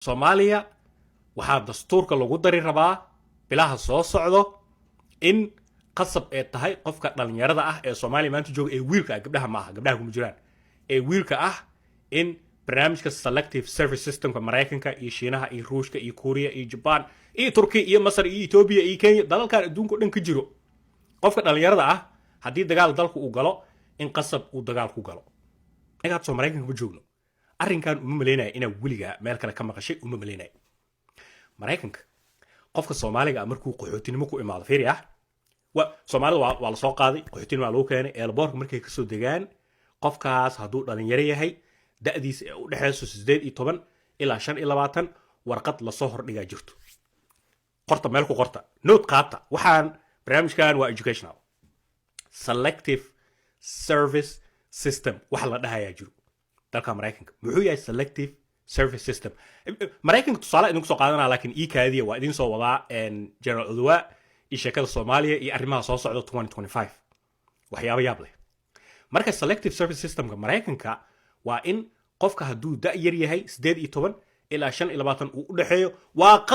Soomaaliya waxaa dastuurka lagu dari rabaa bilaha soo socdo in qasab ay tahay qofka dhalinyarada ah ee Soomaaliya maanta jooga ee wiilka ah, gabdhaha ma aha, gabdhaha kuma jiraan, ee wiilka ah in barnaamijka selective service systemka Mareykanka iyo Shiinaha iyo Ruushka iyo Korea iyo Japan iyo Turkiya iyo Masar iyo Ethiopia iyo Kenya dalalkan adduunka dhan ka jiro qofka dhalinyarada ah haddii dagaal dalku uu galo in qasab uu dagaal ku galo. Inaad soo Mareykanka ku joogno arrinkan uma maleynaya inaa weligaa meel kale ka maqashay uma maleynaya. Mareykanka qofka Soomaaliga markuu qaxootinimo ku imaado fiiri ah Soomaalida waa la soo qaaday qaxootinimo lagu keenay eelboorka markay ka soo degaan qofkaas hadduu dhalinyaro yahay da'diisa ee u dhaxayso 18 ilaa 25 warqad la soo hordhigaa jirto qorta meel ku qorta note qaata waxaan barnaamijkan waa educational selective service system wax la dhahayaa jiro dalka Mareykanka muxuu yahay selective service system Mareykanka tusaale idinku soo qaadanaa laakiin kaadiya waa idin soo wadaa General Odwa iyo sheekada Soomaaliya iyo arrimaha soo socda 2025 waxyaabo yaab leh marka selective service systemka Mareykanka waa in qofka hadduu da' yar yahay 18 ilaa 25 uu u dhaxeeyo waa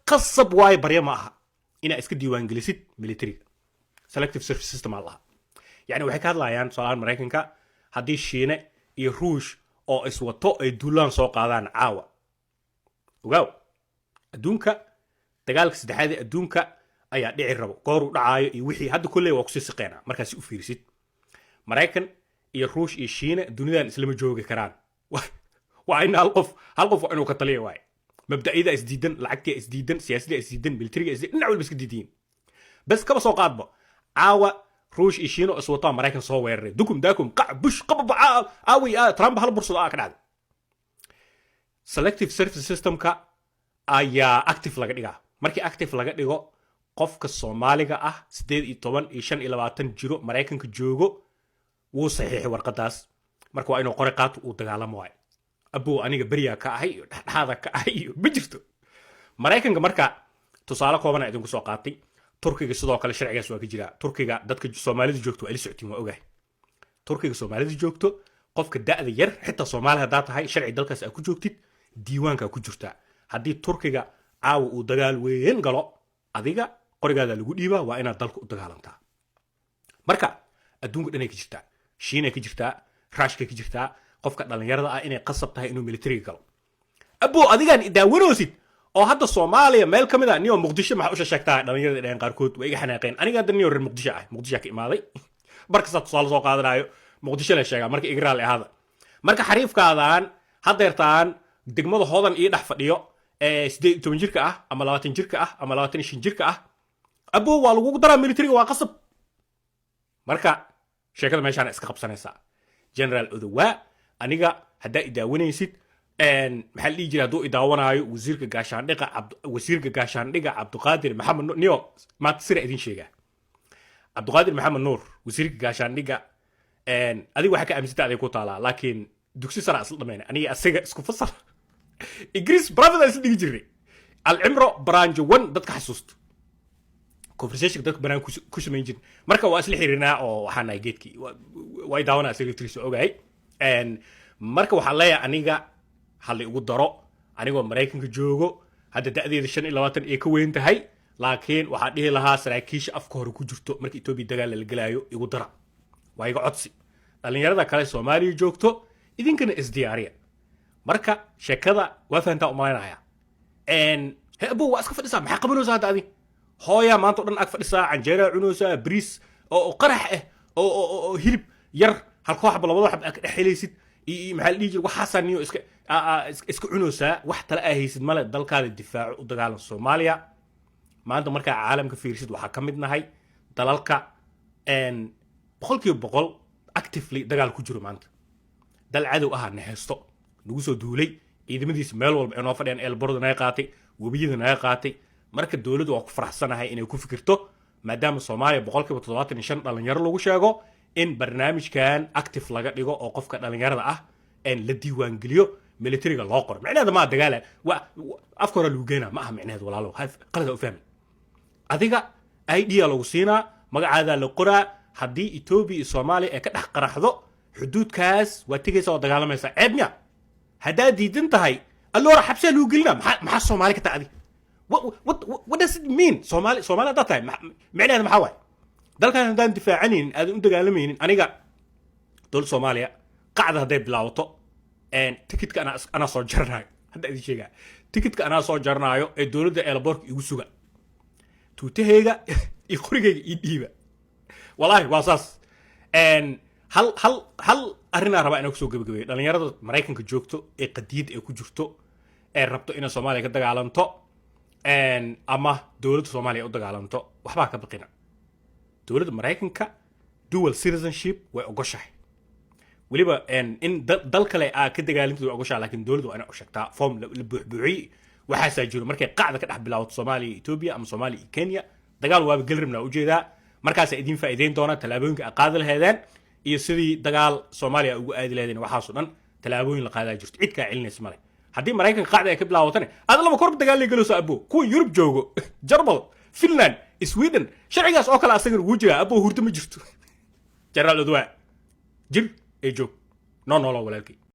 qasab waay barya ma aha ina iska diiwaan gelisid military selective service system Allah yani waxay ka hadlayaan Soomaaliya Mareykanka haddii Shiine iyo Ruush oo iswato ay duulaan soo qaadaan caawa ogaw adduunka dagaalka saddexaad ee adduunka ayaa dhici rabo goor u dhacaayo iyo wixii hadda kullee waa ku sii siqeena markaas u fiirisid Mareykan iyo Ruush iyo Shiine dunidan islama joogi karaan waa in hal qof inuu ka taliyo waay mabda'ida isdiidan lacagtii isdiidan siyaasadda isdiidan militariga isdiidan dhinac walba iska diidin bas kaba soo qaadba caawa Ruush iyo Shiine iswato Mareykan soo weeraray dukum daakum qac bush qabba aawi Trump hal bursada ka dhacday selective service systemka ayaa active laga dhigaa markii active laga dhigo qofka Soomaaliga ah 18 iyo 25 jiro Mareykanka joogo wuu saxiixay warqadaas marka waa inuu qori qaato uu dagaalamo waay abuu aniga bariya ka ahay iyo dhaxdhaada ka ahay iyo ma jirto Mareykanka marka tusaale kooban idinku soo qaatay Turkiga sidoo kale sharcigaas waa ka jira Turkiga dadka Soomaalida joogto waa socodtiin waa ogahay Turkiga Soomaalida joogto qofka da'da yar xitaa Soomaaliya hadaa tahay sharci dalkaas aad ku joogtid diiwaanka ku jirta haddii Turkiga caawa uu dagaal weyn galo adiga qorigaada lagu dhiibaa waa inaad dalka u dagaalantaa marka adduunka dhan ay ka jirtaa Shiina ka jirtaa Ruushka ka jirtaa qofka dhalinyarada ah inay qasab tahay inuu military galo abuu adigan idaawanoosid oo hadda Soomaaliya meel kamid ah niyo Muqdisho waxa u sheegtaa dhalinyarada dheen qaarkood way iga xanaaqeen aniga hadda niyo reer Muqdisho ka imaaday marka tusaale soo qaadanayo Muqdisho la sheegaa marka igraal ahaada marka xariifkaadaan hadeertaan degmada hoodan iyo dhax fadhiyo 18 jirka ah ama 20 jirka ah ama 25 jirka ah abuu waa lagu daraa military waa qasab marka sheekada meeshaan iska qabsanaysa General Odwa aniga hadaa idaawanaysid maxaa la jira haduu idaawanaayo wasiirka gaashaandhiga Cabduqaadir Maxamed Niyo ma sir idin sheega Cabduqaadir Maxamed Nuur wasiirka gaashaandhiga adiga waxa ka aaminsantaa aday ku taala laakiin dugsi sare asal dhameeyay aniga asaga isku fasal Igris brother is dhigi jiray al-Imro branch 1 dadka xasuusto conversation dadka banaan ku sameyn jiray marka waa isla xiriirnaa oo waxaanay geedkii way daawanaa secretary soo ogaay marka waxa leeyahay aniga hal ugu daro anigoo Mareykanka joogo hadda da'deeda 25 ee ka weyn tahay laakiin waxa dhihi lahaa saraakiisha afka hore ku jirto markii Ethiopia dagaal la galaayo igu dara waa iga codsi dhalinyarada kale Soomaaliya joogto idinkana isdiyaariya marka sheekada waa fahantaa u malaynaya abuu waa iska fadhisaa maxaa qabanaysaa hadda adi hooya maanta dhan ag fadhisaa canjeera cunaysaa bariis oo qarax ah oo hilib yar hal koox labada xab ka dhaxelaysid maxaa la dhigi jiray waxaasan niyo iska cunaysaa wax tala ahaysid male dalkaada difaaco u dagaalan Soomaaliya maanta marka caalamka fiirsid waxa ka mid nahay dalalka boqolkiiba boqol actively dagaal ku jiro maanta dal cadow ah nahaysto lagu soo duulay ciidamadiisa meel walba inoo fadhiyaan eelborda naga qaatay wabiyada naga qaatay marka dawladdu waa ku faraxsanahay inay ku fikirto maadaama Soomaaliya boqolkiiba 75 dhalinyaro lagu sheego in barnaamijkan active laga dhigo oo qofka dhalinyarada ah la diiwaan geliyo militariga loo qoro macnaheedu ma dagaal waa afka hore lagu geena ma aha macnaheedu walaalo qalad u fahmi adiga idea lagu siinaa magacaada la qoraa haddii Ethiopia iyo Soomaaliya ay ka dhex qaraxdo xuduudkaas waa tigaysa oo dagaalamaysa ceebnya haddaa diidan tahay allora xabsiga lagu gelina maxaa Soomaali ka taadi what does it mean Soomaali dad tahay macnaheedu maxaa waay dalkan hadaan difaacanin aad u dagaalamaynin aniga dol Soomaaliya qacda haday bilaawato tikitka ana soo jarnaayo hadda idin sheegaa tikitka ana soo jarnaayo ee dawladda airport igu suga tuutahayga iyo qorigayga ii dhiiba wallahi waa saas hal arrinaa rabaa inaan kusoo gabagabeeyo dhalinyarada Mareykanka joogto ee qadiyad ee ku jirto ee rabto inay Soomaaliya ka dagaalanto ama dawladda Soomaaliya u dagaalanto waxba ka baqina dawladda Mareykanka dual citizenship way ogoshahay waliba in dal kale ka dagaalanto way ogoshahay laakiin dawladdu waa inay u sheegtaa form la buuxbuuxiyay waxa saajiro markay qacda ka dhex bilaawato Soomaaliya Ethiopia ama Soomaaliya Kenya dagaal waa galrimna u jeedaa markaas idin faa'iideyn doona talaabooyinka qaad lahaydeen iyo sidii dagaal Soomaaliya ugu aadi lahaydeen waxaas oo dhan talaabooyin la qaadaa jirto cid ka celinaysa male haddii Mareykanka qacda ay ka bilaawatana aad laba korb dagaal la galo soo abo kuwa Yurub joogo Jarmal Finland Sweden sharcigaas oo kale asaga ugu jira abo hurdo ma jirto jaraal odwa jir ee joog no walaalkii